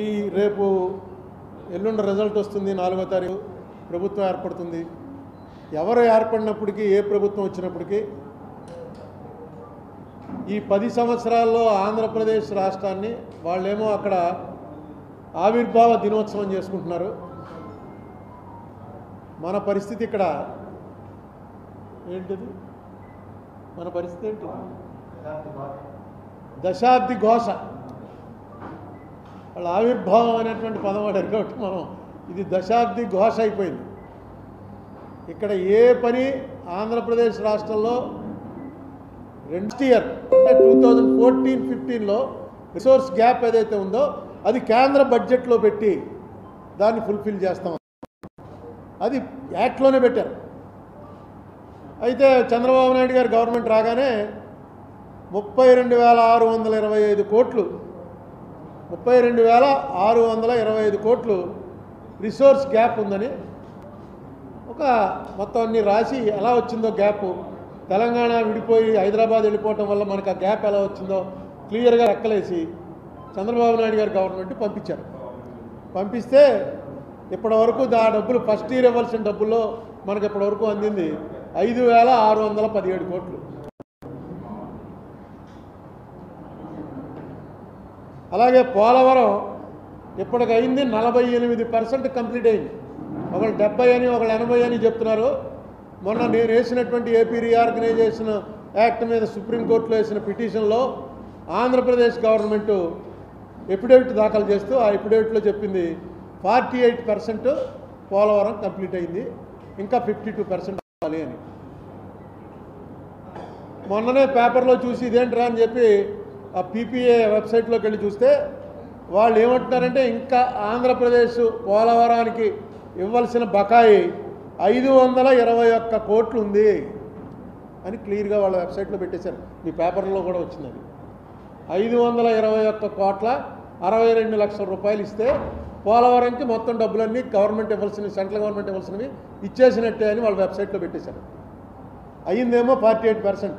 ఈ రేపు ఎల్లుండి రిజల్ట్ వస్తుంది, 4వ తారీఖు ప్రభుత్వం ఏర్పడుతుంది. ఎవరు ఏర్పడినప్పటికీ, ఏ ప్రభుత్వం వచ్చినప్పటికీ ఈ 10 సంవత్సరాల్లో ఆంధ్రప్రదేశ్ రాష్ట్రాన్ని వాళ్ళేమో అక్కడ ఆవిర్భావ దినోత్సవం చేసుకుంటున్నారు. మన పరిస్థితి ఇక్కడ ఏంటిది? మన పరిస్థితి ఏంటి? దశాబ్ది ఘోష. వాళ్ళ ఆవిర్భావం అనేటువంటి పదం వాడారు కాబట్టి మనం ఇది దశాబ్ది ఘోష అయిపోయింది. ఇక్కడ ఏ పని ఆంధ్రప్రదేశ్ రాష్ట్రంలో నెక్స్ట్ ఇయర్ అంటే 2014-15లో రిసోర్స్ గ్యాప్ ఏదైతే ఉందో అది కేంద్ర బడ్జెట్లో పెట్టి దాన్ని ఫుల్ఫిల్ చేస్తాం. అది యాక్ట్లోనే పెట్టారు. అయితే చంద్రబాబు నాయుడు గారు గవర్నమెంట్ రాగానే 32,625 కోట్లు 32,625 కోట్లు రిసోర్స్ గ్యాప్ ఉందని ఒక మొత్తం అన్ని రాసి ఎలా వచ్చిందో గ్యాప్, తెలంగాణ విడిపోయి హైదరాబాద్ వెళ్ళిపోవటం వల్ల మనకు ఆ గ్యాప్ ఎలా వచ్చిందో క్లియర్గా లెక్కలేసి చంద్రబాబు నాయుడు గారు గవర్నమెంట్ పంపించారు. పంపిస్తే ఇప్పటివరకు ఆ డబ్బులు ఫస్ట్ ఇయర్ ఇవ్వాల్సిన డబ్బుల్లో మనకు ఇప్పటివరకు అందింది 5,617 కోట్లు. అలాగే పోలవరం ఇప్పటికైంది 48% కంప్లీట్ అయింది. ఒకళ్ళు 70 అని ఒకళ్ళు 80 అని చెప్తున్నారు. మొన్న నేను వేసినటువంటి ఏపీ రీఆర్గనైజేషన్ యాక్ట్ మీద సుప్రీంకోర్టులో వేసిన పిటిషన్లో ఆంధ్రప్రదేశ్ గవర్నమెంటు ఎఫిడవిట్ దాఖలు చేస్తూ ఆ ఎఫిడవిట్లో చెప్పింది 48% పోలవరం కంప్లీట్ అయింది, ఇంకా 52% అవ్వాలి అని. మొన్ననే పేపర్లో చూసి ఇదేంట్రా అని చెప్పి ఆ పీపీఏ వెబ్సైట్లోకి వెళ్ళి చూస్తే వాళ్ళు ఏమంటున్నారంటే ఇంకా ఆంధ్రప్రదేశ్ పోలవరానికి ఇవ్వాల్సిన బకాయి 521 కోట్లు ఉంది అని క్లియర్గా వాళ్ళ వెబ్సైట్లో పెట్టేశారు. మీ పేపర్లో కూడా వచ్చింది. అది 521 కోట్ల 62 లక్షల రూపాయలు ఇస్తే పోలవరంకి మొత్తం డబ్బులన్నీ గవర్నమెంట్ ఇవ్వాల్సినవి, సెంట్రల్ గవర్నమెంట్ ఇవ్వాల్సినవి ఇచ్చేసినట్టే అని వాళ్ళ వెబ్సైట్లో పెట్టేశారు. అయ్యిందేమో 48%.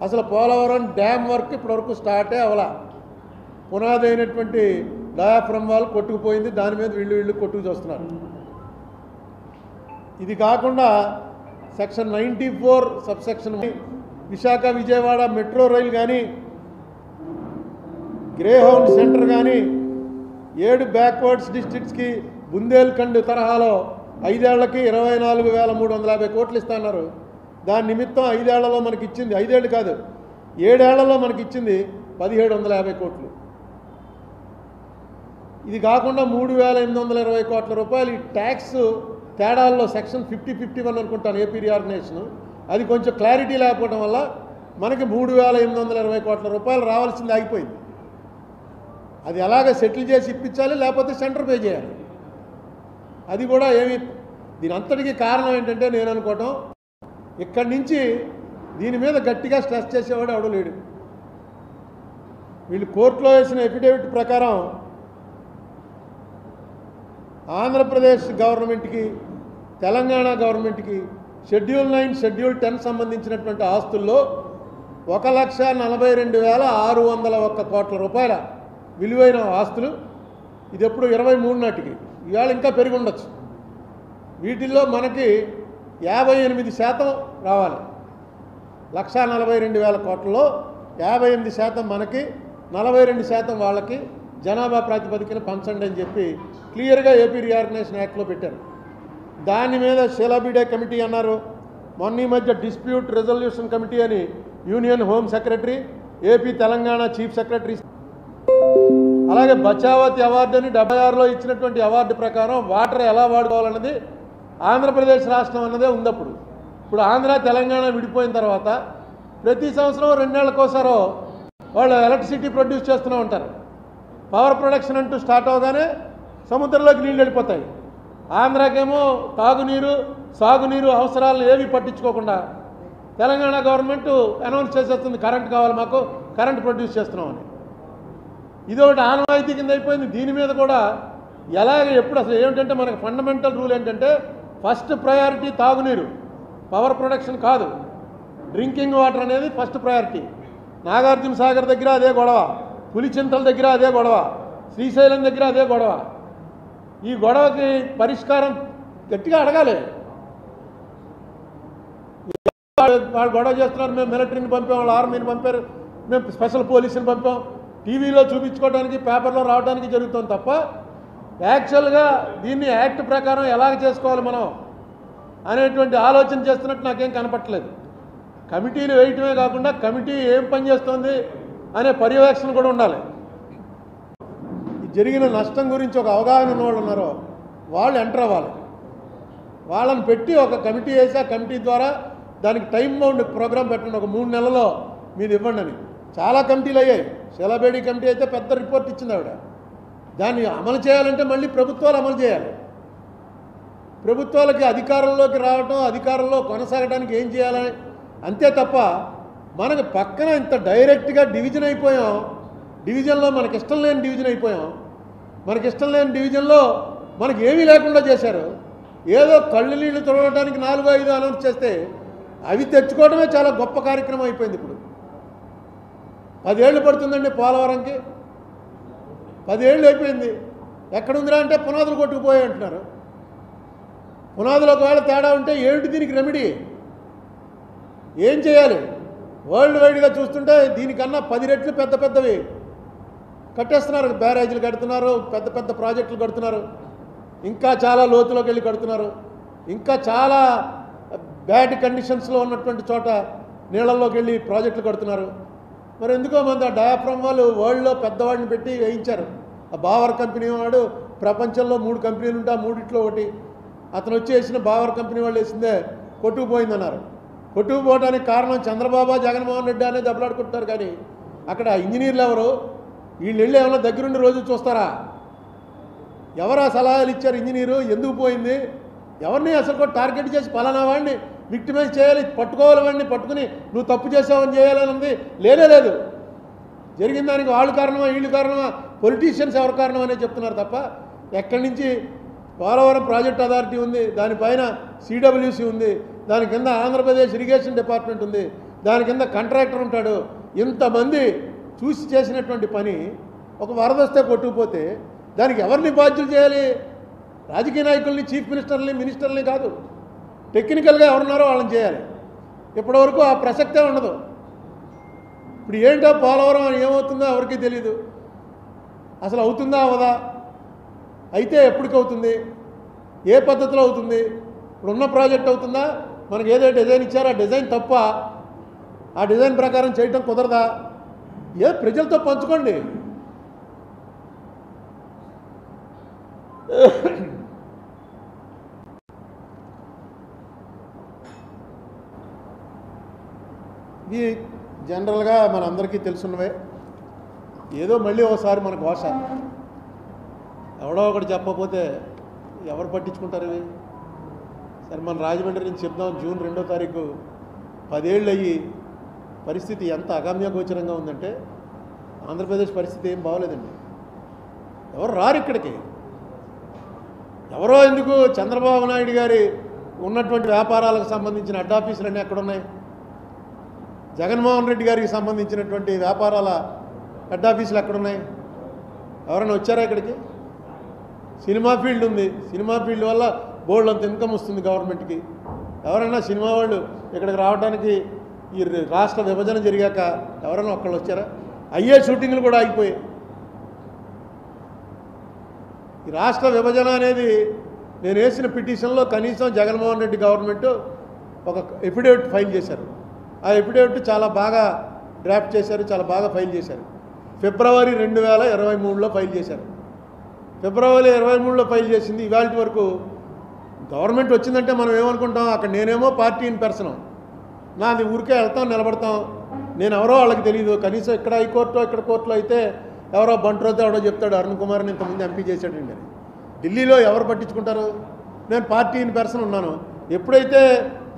అసలు పోలవరం డ్యామ్ వర్క్ ఇప్పటివరకు స్టార్టే అవ్వాల. పునాది అయినటువంటి డయాఫ్రమ్ వాల్ కొట్టుకుపోయింది, దాని మీద వీళ్ళు కొట్టుకు చూస్తున్నారు. ఇది కాకుండా section 94 subsection Visakha Vijayawada metro rail కానీ, గ్రేహౌండ్ సెంటర్ కానీ, 7 బ్యాక్వర్డ్స్ డిస్ట్రిక్ట్స్కి బుందేల్ఖండ్ తరహాలో 5 ఏళ్లకి 24,350 కోట్లు ఇస్తున్నారు. దాని నిమిత్తం 5 ఏళ్లలో మనకి ఇచ్చింది, 5 ఏళ్ళు కాదు 7 ఏళ్లలో మనకి ఇచ్చింది 1,750 కోట్లు. ఇది కాకుండా 3,820 కోట్ల రూపాయలు ఈ ట్యాక్స్ తేడాల్లో సెక్షన్ 50-51 అనుకుంటాను ఏపీ రీఆర్గనైజేషన్, అది కొంచెం క్లారిటీ లేకపోవడం వల్ల మనకి 3,820 కోట్ల రూపాయలు రావాల్సింది ఆగిపోయింది. అది ఎలాగ సెటిల్ చేసి ఇప్పించాలి, లేకపోతే సెంటర్ పే చేయాలి. అది కూడా ఏమి దీని అంతటికీ కారణం ఏంటంటే నేను అనుకోవటం, ఇక్కడి నుంచి దీని మీద గట్టిగా స్ట్రెస్ చేసేవాడు ఎవడో లేడు. వీళ్ళు కోర్టులో వేసిన ఎఫిడేవిట్ ప్రకారం ఆంధ్రప్రదేశ్ గవర్నమెంట్కి, తెలంగాణ గవర్నమెంట్కి షెడ్యూల్ 9, షెడ్యూల్ 10 సంబంధించినటువంటి ఆస్తుల్లో 1,42,601 కోట్ల రూపాయల విలువైన ఆస్తులు. ఇది ఎప్పుడు 23 నాటికి, ఇవాళ ఇంకా పెరిగి ఉండొచ్చు. వీటిల్లో మనకి 58% రావాలి. 1,42,000 కోట్లలో 58% మనకి, 42% వాళ్ళకి జనాభా ప్రాతిపదికన పంచండి అని చెప్పి క్లియర్గా ఏపీ రీఆర్గనైజేషన్ యాక్ట్లో పెట్టారు. దాని మీద షీలాబిడే కమిటీ అన్నారు. మొన్న ఈ మధ్య డిస్ప్యూట్ రెజల్యూషన్ కమిటీ అని union home secretary, AP Telangana chief secretary, అలాగే బచావతి అవార్డు అని 76లో ఇచ్చినటువంటి అవార్డు ప్రకారం వాటర్ ఎలా వాడుకోవాలన్నది ఆంధ్రప్రదేశ్ రాష్ట్రం అన్నదే ఉంది. ఇప్పుడు ఆంధ్ర తెలంగాణ విడిపోయిన తర్వాత ప్రతి సంవత్సరం 2 ఏళ్లకోసారో వాళ్ళు ఎలక్ట్రిసిటీ ప్రొడ్యూస్ చేస్తూనే ఉంటారు. పవర్ ప్రొడక్షన్ అంటూ స్టార్ట్ అవగానే సముద్రంలోకి నీళ్ళు వెళ్ళిపోతాయి. ఆంధ్రాకేమో తాగునీరు, సాగునీరు అవసరాలను ఏవి పట్టించుకోకుండా తెలంగాణ గవర్నమెంట్ అనౌన్స్ చేసేస్తుంది, కరెంట్ కావాలి మాకు, కరెంట్ ప్రొడ్యూస్ చేస్తున్నామని. ఇది ఒకటి ఆనవాయితీ కింద అయిపోయింది. దీని మీద కూడా ఎలాగ ఎప్పుడు అసలు ఏమిటంటే మనకు ఫండమెంటల్ రూల్ ఏంటంటే ఫస్ట్ ప్రయారిటీ తాగునీరు, పవర్ ప్రొడక్షన్ కాదు. డ్రింకింగ్ వాటర్ అనేది ఫస్ట్ ప్రయారిటీ. నాగార్జున సాగర్ దగ్గర అదే గొడవ, పులిచింతల దగ్గర అదే గొడవ, శ్రీశైలం దగ్గర అదే గొడవ. ఈ గొడవకి పరిష్కారం గట్టిగా అడగాలి. వాళ్ళు గొడవ చేస్తున్నారు, మేము మిలిటరీని పంపాం, వాళ్ళు ఆర్మీని పంపారు, మేము స్పెషల్ పోలీసుని పంపాం, టీవీలో చూపించుకోవడానికి పేపర్లో రావడానికి జరుగుతుంది తప్ప యాక్చువల్గా దీన్ని యాక్ట్ ప్రకారం ఎలాగ చేసుకోవాలి మనం అనేటువంటి ఆలోచన చేస్తున్నట్టు నాకేం కనపట్లేదు. కమిటీలు వేయటమే కాకుండా కమిటీ ఏం పని చేస్తుంది అనే పర్యవేక్షణ కూడా ఉండాలి. జరిగిన నష్టం గురించి ఒక అవగాహన ఉన్నవాళ్ళు ఉన్నారో వాళ్ళు ఎంటర్ అవ్వాలి. వాళ్ళని పెట్టి ఒక కమిటీ వేసి ఆ కమిటీ ద్వారా దానికి టైం బౌండ్ ప్రోగ్రాం పెట్టండి, ఒక 3 నెలల్లో మీరు ఇవ్వండి అని. చాలా కమిటీలు అయ్యాయి. శిలాబేడి కమిటీ అయితే పెద్ద రిపోర్ట్ ఇచ్చింది ఆవిడ. దాన్ని అమలు చేయాలంటే మళ్ళీ ప్రభుత్వాలు అమలు చేయాలి. ప్రభుత్వాలకి అధికారంలోకి రావటం, అధికారంలో కొనసాగడానికి ఏం చేయాలని అంతే తప్ప మనకు పక్కన ఇంత డైరెక్ట్గా డివిజన్ అయిపోయాం. డివిజన్లో మనకి ఇష్టం లేని డివిజన్ అయిపోయాం. మనకి ఇష్టం లేని డివిజన్లో మనకి ఏమీ లేకుండా చేశారు. ఏదో కళ్ళు నీళ్లు తొడవడానికి 4-5 అనౌన్స్ చేస్తే అవి తెచ్చుకోవడమే చాలా గొప్ప కార్యక్రమం అయిపోయింది. ఇప్పుడు 10 ఏళ్ళు పడుతుందండి పోలవరంకి. 10 ఏళ్ళు అయిపోయింది. ఎక్కడుందిరా అంటే పునాదులు కొట్టుకుపోయాయి అంటున్నారు. పునాదులు ఒకవేళ తేడా ఉంటే ఏమిటి దీనికి రెమెడీ? ఏం చేయాలి? వరల్డ్ వైడ్గా చూస్తుంటే దీనికన్నా 10 రెట్లు పెద్ద పెద్దవి కట్టేస్తున్నారు. బ్యారేజీలు కడుతున్నారు, పెద్ద పెద్ద ప్రాజెక్టులు కడుతున్నారు, ఇంకా చాలా లోతులోకి వెళ్ళి కడుతున్నారు, ఇంకా చాలా బ్యాడ్ కండిషన్స్లో ఉన్నటువంటి చోట నీళ్ళల్లోకి వెళ్ళి ప్రాజెక్టులు కడుతున్నారు. మరి ఎందుకో మన డయాఫ్రమ్ వాళ్ళు వరల్డ్లో పెద్దవాడిని పెట్టి వేయించారు. ఆ బావర్ కంపెనీ వాడు ప్రపంచంలో 3 కంపెనీలు ఉంటే ఆ 3 ఒకటి అతను వచ్చి వేసిన బావర్ కంపెనీ వాళ్ళు వేసిందే కొట్టుకుపోయిందన్నారు. కొట్టుకుపోవడానికి కారణం చంద్రబాబు జగన్మోహన్ రెడ్డి అనే దెబ్బలాడుకుంటున్నారు. కానీ అక్కడ ఇంజనీర్లు ఎవరు? వీళ్ళు వెళ్ళి ఏమైనా దగ్గరుండి రోజు చూస్తారా? ఎవరా సలహాలు ఇచ్చారు? ఇంజనీరు ఎందుకు పోయింది? ఎవరిని అసలు కూడా టార్గెట్ చేసి పలానా వాడిని విక్టిమైజ్ చేయాలి, పట్టుకోవాలి, వాడిని పట్టుకుని నువ్వు తప్పు చేసావని చేయాలని ఉంది లేనే లేదు. జరిగిన దానికి వాళ్ళు కారణమా, వీళ్ళు కారణమా, పొలిటీషియన్స్ ఎవరు కారణం అనే చెప్తున్నారు తప్ప ఎక్కడి నుంచి పోలవరం ప్రాజెక్ట్ అథారిటీ ఉంది, దానిపైన సిడబ్ల్యూసి ఉంది, దాని కింద ఆంధ్రప్రదేశ్ ఇరిగేషన్ డిపార్ట్మెంట్ ఉంది, దాని కింద కాంట్రాక్టర్ ఉంటాడు. ఇంతమంది చూసి చేసినటువంటి పని ఒక వరద వస్తే కొట్టుకుపోతే దానికి ఎవరిని బాధ్యులు చేయాలి? రాజకీయ నాయకుల్ని, చీఫ్ మినిస్టర్ని కాదు, టెక్నికల్గా ఎవరున్నారో వాళ్ళని చేయాలి. ఇప్పటివరకు ఆ ప్రసక్తే ఉండదు. ఇప్పుడు ఏంటో పోలవరం అని ఏమవుతుందో ఎవరికీ తెలీదు. అసలు అవుతుందా అవదా? అయితే ఎప్పటికి అవుతుంది? ఏ పద్ధతిలో అవుతుంది? ఇప్పుడున్న ప్రాజెక్ట్ అవుతుందా? మనకి ఏదో డిజైన్ ఇచ్చారో ఆ డిజైన్ తప్ప, ఆ డిజైన్ ప్రకారం చేయటం కుదరదా? ఏ ప్రజలతో పంచుకోండి. ఇది జనరల్గా మనందరికీ తెలుసున్నవే. ఏదో మళ్ళీ ఒకసారి మన ఘోష ఎవడో ఒకటి చెప్పకపోతే ఎవరు పట్టించుకుంటారు ఇవి? సరే, మన రాజమండ్రి నుంచి చెప్దాం. జూన్ 2వ తారీఖు 10 ఏళ్ళు అయ్యి పరిస్థితి ఎంత అగమ్యగోచరంగా ఉందంటే ఆంధ్రప్రదేశ్ పరిస్థితి ఏం బాగోలేదండి. ఎవరు రారు ఇక్కడికి. ఎవరో ఎందుకు? చంద్రబాబు నాయుడు గారి ఉన్నటువంటి వ్యాపారాలకు సంబంధించిన హెడ్ ఆఫీసులన్నీ ఎక్కడున్నాయి? జగన్మోహన్ రెడ్డి గారికి సంబంధించినటువంటి వ్యాపారాల హెడ్ ఆఫీసులు ఎక్కడున్నాయి? ఎవరైనా వచ్చారా ఇక్కడికి? సినిమా ఫీల్డ్ ఉంది. సినిమా ఫీల్డ్ వల్ల బోల్డ్ అంత ఇన్కమ్ వస్తుంది గవర్నమెంట్కి. ఎవరైనా సినిమా వాళ్ళు ఇక్కడికి రావడానికి ఈ రాష్ట్ర విభజన జరిగాక ఎవరైనా ఒక్కళ్ళు వచ్చారా? అయ్యే షూటింగ్లు కూడా ఆగిపోయాయి. ఈ రాష్ట్ర విభజన అనేది నేను వేసిన పిటిషన్లో కనీసం జగన్మోహన్ రెడ్డి గవర్నమెంట్ ఒక ఎఫిడేవిట్ ఫైల్ చేశారు. ఆ ఎఫిడేవిట్ చాలా బాగా డ్రాఫ్ట్ చేశారు, చాలా బాగా ఫైల్ చేశారు. ఫిబ్రవరి 2023లో ఫైల్ చేశారు. ఫిబ్రవరి 23లో ఫైల్ చేసింది. ఇవాళ వరకు గవర్నమెంట్ వచ్చిందంటే మనం ఏమనుకుంటాం? అక్కడ నేనేమో పార్టీ ఇన్ పర్సన్, నాది ఊరికే వెళ్తాం, నిలబడతాం, నేను ఎవరో వాళ్ళకి తెలియదు. కనీసం ఇక్కడ హైకోర్టు, ఇక్కడ కోర్టులో అయితే ఎవరో బంట్రోతో ఎవడో చెప్తాడు అరుణ్ కుమార్ని ఇంతకుముందు ఎంపీ చేశాడండి అని. ఢిల్లీలో ఎవరు పట్టించుకుంటారు? నేను పార్టీ ఇన్ పర్సన్ ఉన్నాను. ఎప్పుడైతే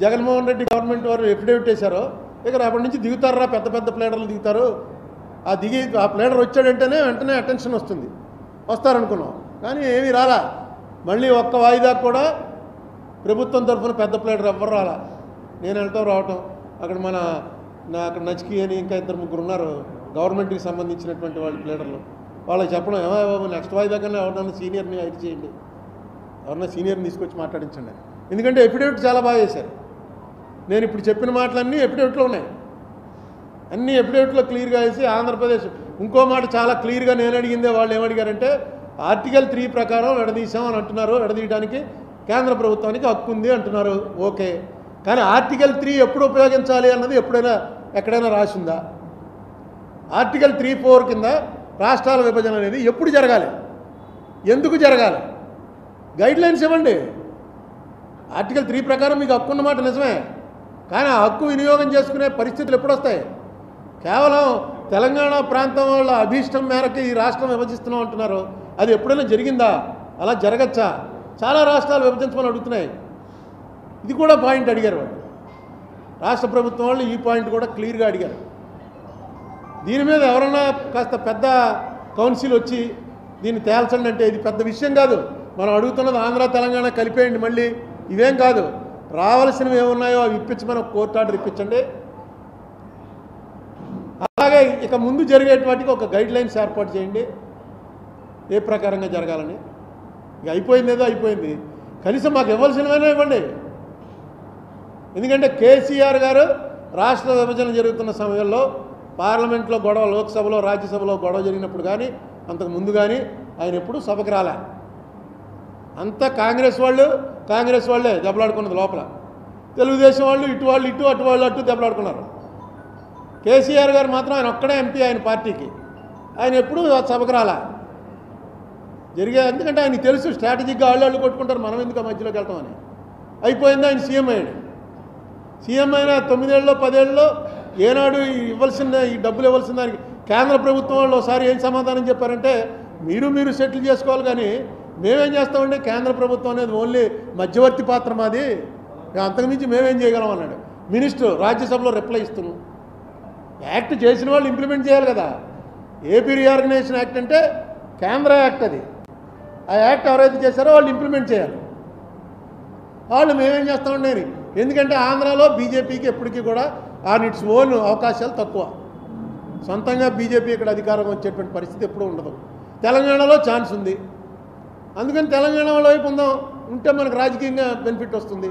జగన్మోహన్ రెడ్డి గవర్నమెంట్ వారు ఎఫిడేవిట్ వేశారో ఇక అప్పటి నుంచి దిగుతారా, పెద్ద పెద్ద ప్లేడర్లు దిగుతారు. ఆ ప్లేడర్ వచ్చాడంటేనే వెంటనే అటెన్షన్ వస్తుంది, వస్తారనుకున్నాం. కానీ ఏమీ రాలా. మళ్ళీ ఒక్క వాయిదా కూడా ప్రభుత్వం తరఫున పెద్ద ప్లేడర్ ఎవ్వరు రాలా. నేను వెళ్తాం రావటం, అక్కడ అక్కడ నచికి అని ఇంకా 2-3 ఉన్నారు గవర్నమెంట్కి సంబంధించినటువంటి వాళ్ళు ప్లేడర్లు. వాళ్ళకి చెప్పడం ఏమో బాబు నెక్స్ట్ వాయిదా కన్నా ఎవరినన్నా సీనియర్ని హైర్ చేయండి, ఎవరన్నా సీనియర్ని తీసుకొచ్చి మాట్లాడించండి. ఎందుకంటే ఎఫిడేవిట్ చాలా బాగా చేశారు. నేను ఇప్పుడు చెప్పిన మాటలన్నీ ఎఫిడేవిట్లో ఉన్నాయి. అన్నీ ఎఫిడేవిట్లో క్లియర్గా వేసి ఆంధ్రప్రదేశ్ ఇంకో మాట చాలా క్లియర్గా నేను అడిగిందే వాళ్ళు ఏమడిగారంటే ఆర్టికల్ 3 ప్రకారం విడదీశాం అని అంటున్నారు. విడదీయడానికి కేంద్ర ప్రభుత్వానికి హక్కు ఉంది అంటున్నారు. ఓకే, కానీ ఆర్టికల్ 3 ఎప్పుడు ఉపయోగించాలి అన్నది ఎక్కడైనా రాసిందా? ఆర్టికల్ 3(4) కింద రాష్ట్రాల విభజన అనేది ఎప్పుడు జరగాలి, ఎందుకు జరగాలి, గైడ్లైన్స్ ఇవ్వండి. ఆర్టికల్ 3 ప్రకారం మీకు హక్కు ఉన్నమాట నిజమే, కానీ ఆ హక్కు వినియోగం చేసుకునే పరిస్థితులు ఎప్పుడు వస్తాయి? కేవలం తెలంగాణ ప్రాంతం వాళ్ళ అభీష్టం మేరకు ఈ రాష్ట్రం విభజిస్తున్నాం అంటున్నారు. అది ఎప్పుడైనా జరిగిందా? అలా జరగచ్చా? చాలా రాష్ట్రాలు విభజించమని అడుగుతున్నాయి. ఇది కూడా పాయింట్ అడిగారు వాళ్ళు. రాష్ట్ర ప్రభుత్వం వాళ్ళు ఈ పాయింట్ కూడా క్లియర్గా అడిగారు. దీని మీద ఎవరన్నా కాస్త పెద్ద కౌన్సిల్ వచ్చి దీన్ని తేల్చండి అంటే ఇది పెద్ద విషయం కాదు. మనం అడుగుతున్నది ఆంధ్ర తెలంగాణ కలిపేయండి, మళ్ళీ ఇవేం కాదు. రావాల్సినవి ఏమున్నాయో అవి ఇప్పించమని ఒక కోర్టు ఆర్డర్ ఇప్పించండి. అలాగే ఇక ముందు జరిగేటి వాటికి ఒక గైడ్లైన్స్ ఏర్పాటు చేయండి, ఏ ప్రకారంగా జరగాలని. ఇక అయిపోయింది ఏదో అయిపోయింది, కనీసం మాకు ఇవ్వాల్సినవైనా ఇవ్వండి. ఎందుకంటే కేసీఆర్ గారు రాష్ట్ర విభజన జరుగుతున్న సమయంలో పార్లమెంట్లో గొడవ, లోక్సభలో రాజ్యసభలో గొడవ జరిగినప్పుడు కానీ అంతకు ముందు కానీ ఆయన ఎప్పుడు సభకు రాలే. అంతా కాంగ్రెస్ వాళ్ళే దెబ్బలాడుకున్నది లోపల. తెలుగుదేశం వాళ్ళు ఇటు అటు వాళ్ళు అటు దెబ్బలాడుకున్నారు. కేసీఆర్ గారు మాత్రం ఆయన ఒక్కడే ఎంపీ ఆయన పార్టీకి, ఆయన ఎప్పుడు సభకు రాలే ఎందుకంటే ఆయనకి తెలుసు స్ట్రాటజిక్గా వాళ్ళు కొట్టుకుంటారు, మనం ఎందుకు ఆ మధ్యలోకి వెళ్తామని. అయిపోయింది, ఆయన సీఎం అయ్యాడు. సీఎం అయిన 9 ఏళ్ళలో 10 ఏళ్ళలో ఏనాడు ఈ డబ్బులు ఇవ్వాల్సిన దానికి కేంద్ర ప్రభుత్వం వాళ్ళు ఒకసారి ఏం సమాధానం చెప్పారంటే మీరు సెటిల్ చేసుకోవాలి, కానీ మేమేం చేస్తామంటే కేంద్ర ప్రభుత్వం అనేది ఓన్లీ మధ్యవర్తి పాత్ర మాది, అంతకుమించి మేమేం చేయగలం అన్నాడు మినిస్టర్. రాజ్యసభలో రిప్లై ఇస్తున్నాం. యాక్ట్ చేసిన వాళ్ళు ఇంప్లిమెంట్ చేయాలి కదా. ఏపీ రీఆర్గనైజేషన్ యాక్ట్ అంటే కేంద్ర యాక్ట్, అది ఆ యాక్ట్ ఎవరైతే చేశారో వాళ్ళు ఇంప్లిమెంట్ చేయాలి. వాళ్ళు మేమేం చేస్తామండి, ఎందుకంటే ఆంధ్రాలో బీజేపీకి ఎప్పటికీ కూడా ఆన్ ఇట్స్ ఓన్ అవకాశాలు తక్కువ. సొంతంగా బీజేపీ ఇక్కడ అధికారం వచ్చేటువంటి పరిస్థితి ఎప్పుడూ ఉండదు. తెలంగాణలో ఛాన్స్ ఉంది, అందుకని తెలంగాణ వైపు ఉంటే మనకు రాజకీయంగా బెనిఫిట్ వస్తుంది.